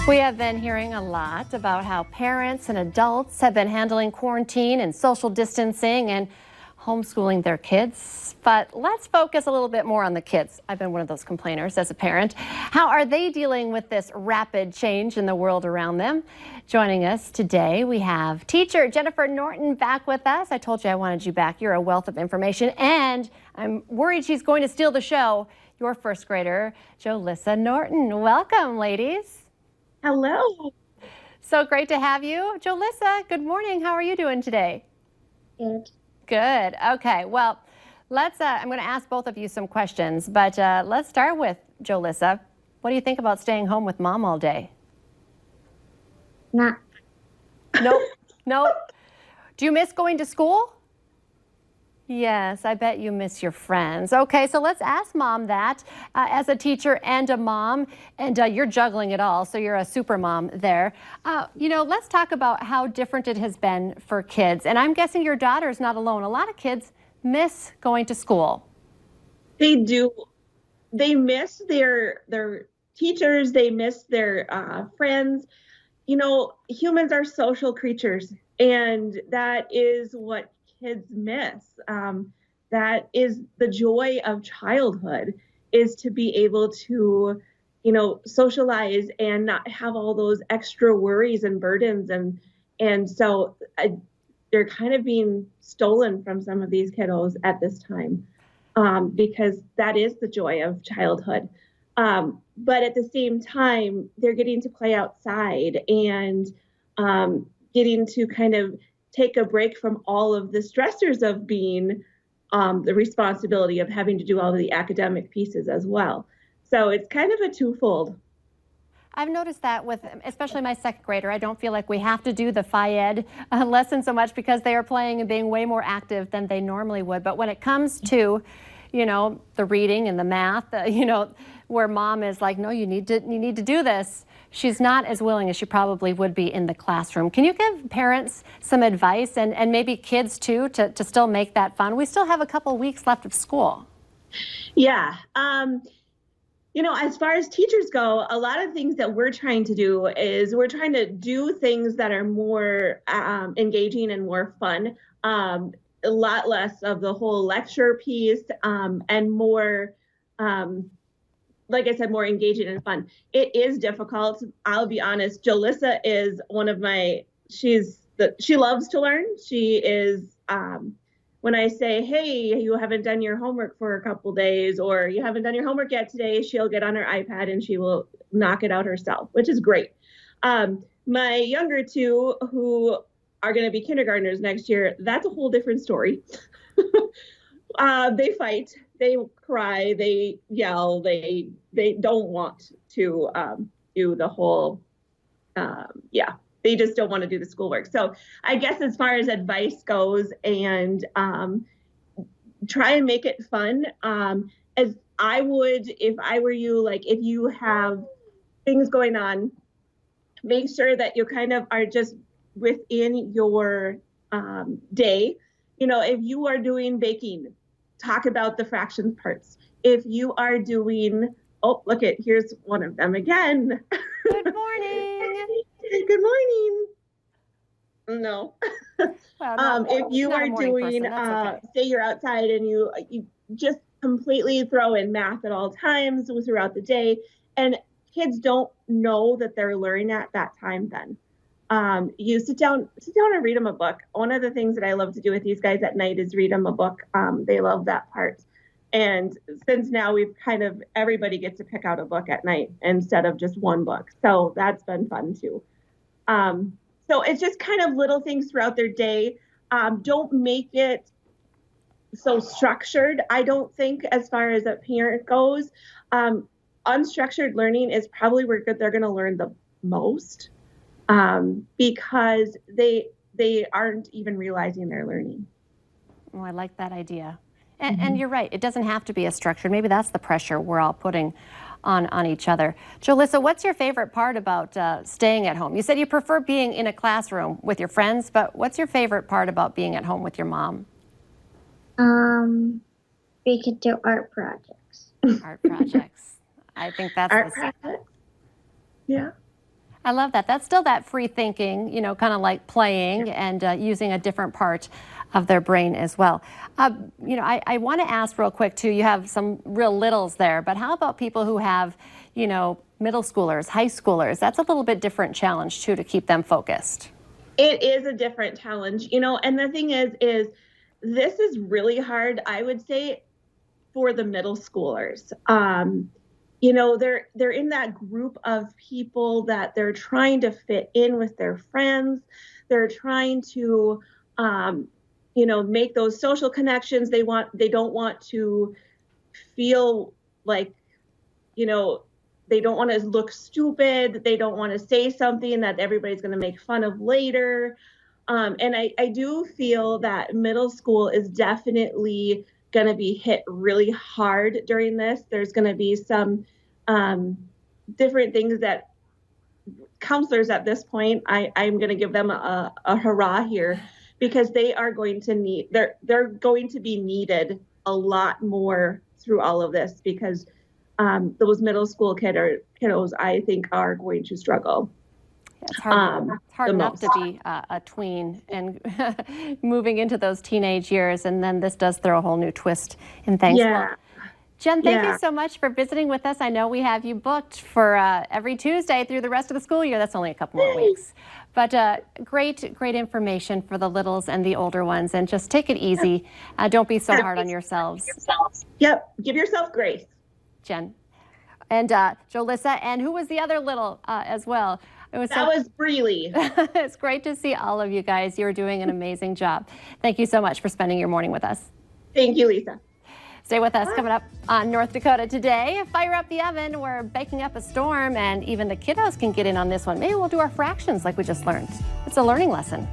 We have been hearing a lot about how parents and adults have been handling quarantine and social distancing and homeschooling their kids. But let's focus a little bit more on the kids. I've been one of those complainers as a parent. How are they dealing with this rapid change in the world around them? Joining us today, we have teacher Jennifer Norton back with us. I told you I wanted you back. You're a wealth of information, and I'm worried she's going to steal the show. Your first grader, Jolissa Norton. Welcome, ladies. Hello. So great to have you. Jolissa, good morning. How are you doing today? Good. Good. Okay. Well, I'm going to ask both of you some questions, but let's start with Jolissa. What do you think about staying home with mom all day? Nah. Nope. Nope. Do you miss going to school? Yes, I bet you miss your friends. Okay, so let's ask mom that. As a teacher and a mom, and you're juggling it all, so you're a super mom there. Let's talk about how different it has been for kids. And I'm guessing your daughter's not alone. A lot of kids miss going to school. They do. They miss their teachers. They miss their friends. You know, humans are social creatures, and that is what kids miss. That is the joy of childhood, is to be able to, socialize and not have all those extra worries and burdens. And so they're kind of being stolen from some of these kiddos at this time, because that is the joy of childhood. But at the same time, they're getting to play outside and getting to kind of take a break from all of the stressors of being the responsibility of having to do all of the academic pieces as well. So it's kind of a twofold. I've noticed that with especially my second grader. I don't feel like we have to do the Phi-Ed lesson so much because they are playing and being way more active than they normally would. But when it comes to, the reading and the math, where mom is like, no, you need to do this, she's not as willing as she probably would be in the classroom. Can you give parents some advice and maybe kids too to still make that fun? We still have a couple weeks left of school. Yeah. As far as teachers go, a lot of things that we're trying to do is we're trying to do things that are more engaging and more fun. A lot less of the whole lecture piece, and more, like I said, more engaging and fun. It is difficult. I'll be honest. Jolissa is she loves to learn. She is, when I say, hey, you haven't done your homework for a couple days, or you haven't done your homework yet today, she'll get on her iPad and she will knock it out herself, which is great. My younger two, who are going to be kindergartners next year, that's a whole different story. They fight, they cry, they yell, they don't want to do the whole, they just don't want to do the schoolwork. So I guess as far as advice goes, and try and make it fun, as I would, if I were you, like if you have things going on, make sure that you kind of are just within your day. If you are doing baking, talk about the fractions parts. If you are doing, here's one of them again. Good morning. Good morning. No. Well, if you are doing, okay. Say you're outside and you just completely throw in math at all times throughout the day, and kids don't know that they're learning at that time then. You sit down and read them a book. One of the things that I love to do with these guys at night is read them a book. They love that part. And since now everybody gets to pick out a book at night instead of just one book. So that's been fun too. So it's just kind of little things throughout their day. Don't make it so structured, I don't think, as far as a parent goes. Unstructured learning is probably where they're going to learn the most. Because they aren't even realizing they're learning. Oh, I like that idea. And you're right, it doesn't have to be as structured. Maybe that's the pressure we're all putting on each other. Jolissa, what's your favorite part about staying at home? You said you prefer being in a classroom with your friends, but what's your favorite part about being at home with your mom? We could do art projects. Art projects. I think that's art projects. Yeah. I love that. That's still that free thinking, kind of like playing and using a different part of their brain as well. I want to ask real quick too, you have some real littles there, but how about people who have, middle schoolers, high schoolers? That's a little bit different challenge too to keep them focused. It is a different challenge, and the thing is this is really hard, I would say, for the middle schoolers. They're in that group of people that they're trying to fit in with their friends. They're trying to, make those social connections. They don't want to feel like, they don't want to look stupid. They don't want to say something that everybody's going to make fun of later. And I do feel that middle school is definitely going to be hit really hard during this. There's going to be some different things that counselors at this point, I'm going to give them a hurrah here, because they are going to they're going to be needed a lot more through all of this, because those middle school kiddos, I think, are going to struggle. It's hard enough to be a tween and moving into those teenage years, and then this does throw a whole new twist in things. Yeah. Well, Jen, thank you so much for visiting with us. I know we have you booked for every Tuesday through the rest of the school year. That's only a couple more weeks. But great information for the littles and the older ones. And just take it easy. Don't be so hard on yourselves. Yep. Give yourself grace. Jen. And Jolissa. And who was the other little as well? That was Breely. It's great to see all of you guys. You're doing an amazing job. Thank you so much for spending your morning with us. Thank you, Lisa. Stay with us. Coming up on North Dakota Today. Fire up the oven. We're baking up a storm, and even the kiddos can get in on this one. Maybe we'll do our fractions like we just learned. It's a learning lesson.